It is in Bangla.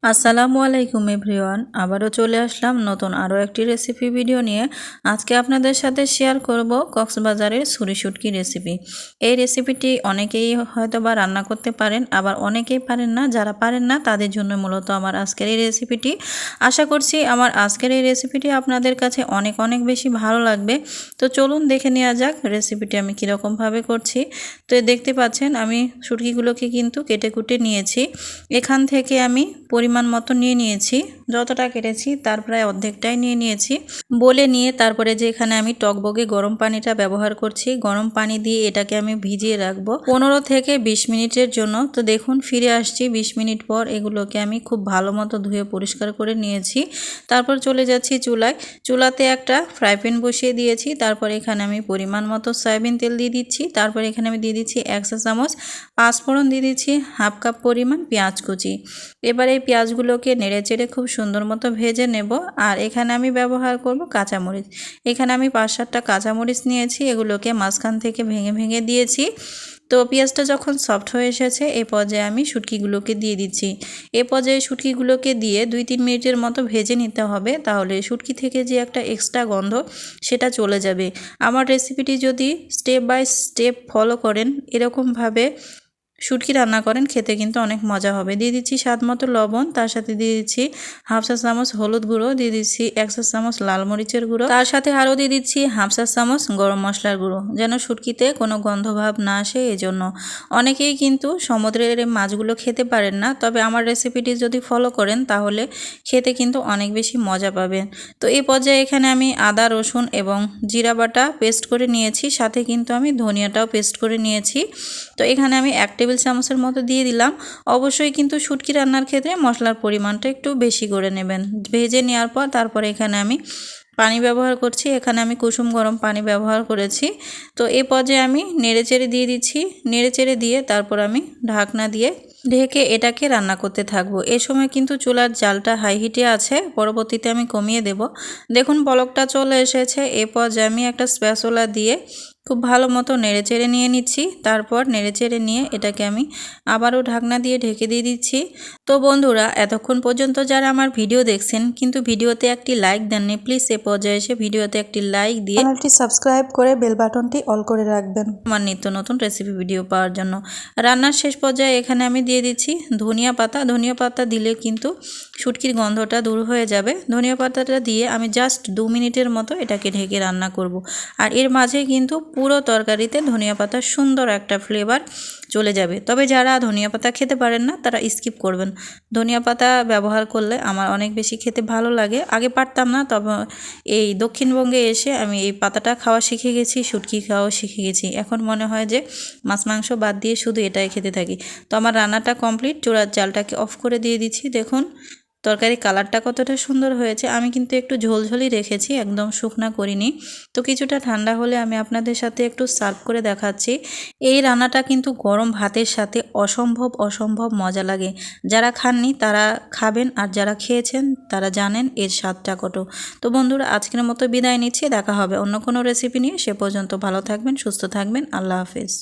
আসসালামু আলাইকুম এভরিওয়ান, আবারও চলে আসলাম নতুন আরও একটি রেসিপি ভিডিও নিয়ে। আজকে আপনাদের সাথে শেয়ার করব কক্সবাজারের ছুরি শুটকি রেসিপি। এই রেসিপিটি অনেকেই হয়তো বা রান্না করতে পারেন, আবার অনেকেই পারেন না। যারা পারেন না তাদের জন্য মূলত আমার আজকের এই রেসিপিটি। আশা করছি আমার আজকের এই রেসিপিটি আপনাদের কাছে অনেক অনেক বেশি ভালো লাগবে। তো চলুন দেখে নেওয়া যাক রেসিপিটি আমি কীরকমভাবে করছি। তো দেখতে পাচ্ছেন আমি শুটকিগুলোকে কিন্তু কেটে কুটে নিয়েছি। এখান থেকে আমি পরিমাণ মতো নিয়ে নিয়েছি, যতটা কেটেছি তার প্রায় অর্ধেকটাই নিয়ে নিয়েছি। বলে নিয়ে তারপরে যে এখানে আমি টকবগে গরম পানিটা ব্যবহার করছি, গরম পানি দিয়ে এটাকে আমি ভিজিয়ে রাখবো 15 থেকে 20 মিনিটের জন্য। তো দেখুন ফিরে আসছি 20 মিনিট পর। এগুলোকে আমি খুব ভালো মতো ধুয়ে পরিষ্কার করে নিয়েছি। তারপর চলে যাচ্ছি চুলাতে একটা ফ্রাই প্যান বসিয়ে দিয়েছি। তারপর এখানে আমি পরিমাণ মতো সয়াবিন তেল দিয়ে দিচ্ছি। তারপর এখানে আমি দিয়ে দিচ্ছি 1 চা চামচ পাঁচফোড়ন, দিয়ে দিচ্ছি হাফ কাপ পরিমাণ পেঁয়াজ কুচি। এবার এই পেঁয়াজগুলোকে নেড়েচেড়ে খুব সুন্দর মতো ভেজে নেব। আর এখানে আমি ব্যবহার করব কাঁচামরিচ। এখানে আমি 5-7টা কাঁচামরিচ নিয়েছি, এগুলোকে মাঝখান থেকে ভেঙে ভেঙে দিয়েছি। তো পেঁয়াজটা যখন সফট হয়ে এসেছে এই পর্যায়ে আমি শুটকিগুলোকে দিয়ে দিচ্ছি। এ পর্যায়ে শুটকিগুলোকে দিয়ে 2-3 মিনিটের মতো ভেজে নিতে হবে, তাহলে শুটকি থেকে যে একটা এক্সট্রা গন্ধ সেটা চলে যাবে। আমার রেসিপিটি যদি স্টেপ বাই স্টেপ ফলো করেন, এরকমভাবে শুটকি রান্না করেন, খেতে কিন্তু অনেক মজা হবে। দিয়ে দিচ্ছি স্বাদ মতো লবণ, তার সাথে দিয়ে দিচ্ছি হাফ চা চামচ হলুদ গুঁড়ো, দিয়ে দিচ্ছি 1 চা চামচ লাল মরিচের গুঁড়ো, তার সাথে আরও দিয়ে দিচ্ছি হাফ চা চামচ গরম মশলার গুঁড়ো, যেন শুটকিতে কোনো গন্ধভাব না আসে এজন্য। অনেকেই কিন্তু সমুদ্রের মাছগুলো খেতে পারেন না, তবে আমার রেসিপিটি যদি ফলো করেন তাহলে খেতে কিন্তু অনেক বেশি মজা পাবেন। তো এই পর্যায়ে এখানে আমি আদা, রসুন এবং জিরা বাটা পেস্ট করে নিয়েছি, সাথে কিন্তু আমি ধনিয়াটাও পেস্ট করে নিয়েছি। তো এখানে আমি 1 টেবিল চামচের মতো দিয়ে দিলাম। অবশ্যই কিন্তু শুটকি রান্নার ক্ষেত্রে মশলার পরিমাণটা একটু বেশি করে নেবেন। ভেজে নেওয়ার পর তারপরে এখানে আমি পানি ব্যবহার করছি। এখানে আমি কুসুম গরম পানি ব্যবহার করেছি। তো এই পর্যায়ে আমি নেড়েচেড়ে দিয়ে দিচ্ছি। নেড়েচেড়ে দিয়ে তারপর আমি ঢাকনা দিয়ে ঢেকে এটাকে রান্না করতে থাকবো। এ সময় কিন্তু চুলার জালটা হাই হিটে আছে, পরবর্তীতে আমি কমিয়ে দেব। দেখুন বলকটা চলে এসেছে। এ পর্যায়ে আমি একটা স্প্যাচুলা দিয়ে খুব ভালো মতো নেড়েচেড়ে নিয়ে নিচ্ছি। তারপর নেড়েচেড়ে নিয়ে এটাকে আমি আবারও ঢাকনা দিয়ে ঢেকে দিয়ে দিচ্ছি। তো বন্ধুরা, এতক্ষণ পর্যন্ত যারা আমার ভিডিও দেখছেন কিন্তু ভিডিওতে একটি লাইক দেননি, প্লিজ এ পর্যায়ে এসে ভিডিওতে একটি লাইক দিয়ে চ্যানেলটি সাবস্ক্রাইব করে বেল বাটনটি অল করে রাখবেন আমার নিত্য নতুন রেসিপি ভিডিও পাওয়ার জন্য। রান্নার শেষ পর্যায়ে এখানে আমি দিয়ে দিচ্ছি ধনিয়া পাতা। ধনিয়া পাতা দিলে কিন্তু শুটকির গন্ধটা দূর হয়ে যাবে। ধনিয়া পাতাটা দিয়ে আমি জাস্ট 2 মিনিটের মতো এটাকে ঢেকে রান্না করব। আর এর মাঝে কিন্তু পুরো তরকারিতে ধনিয়া পাতার সুন্দর একটা ফ্লেভার চলে যাবে। তবে যারা ধনিয়া পাতা খেতে পারেন না তারা স্কিপ করবেন। ধনিয়া পাতা ব্যবহার করলে আমার অনেক বেশি খেতে ভালো লাগে। আগে পারতাম না, তবে এই দক্ষিণবঙ্গে এসে আমি এই পাতাটা খাওয়া শিখে গেছি, শুটকি খাওয়া শিখে গেছি। এখন মনে হয় যে মাছ মাংস বাদ দিয়ে শুধু এটাই খেতে থাকি। তো আমার রান্নাটা কমপ্লিট। চুলার জালটাকে অফ করে দিয়ে দিচ্ছি। দেখুন তরকারির কালারটা কতটা সুন্দর হয়েছে। আমি কিন্তু একটু ঝোলঝোলই রেখেছি, একদম শুকনা করিনি। তো কিছুটা ঠান্ডা হলে আমি আপনাদের সাথে একটু সার্ভ করে দেখাচ্ছি। এই রান্নাটা কিন্তু গরম ভাতের সাথে অসম্ভব অসম্ভব মজা লাগে। যারা খাননি তারা খাবেন, আর যারা খেয়েছেন তারা জানেন এর স্বাদটা কত। তো বন্ধুরা, আজকের মতো বিদায় নিচ্ছি। দেখা হবে অন্য কোনো রেসিপি নিয়ে। সে পর্যন্ত ভালো থাকবেন, সুস্থ থাকবেন। আল্লাহ হাফেজ।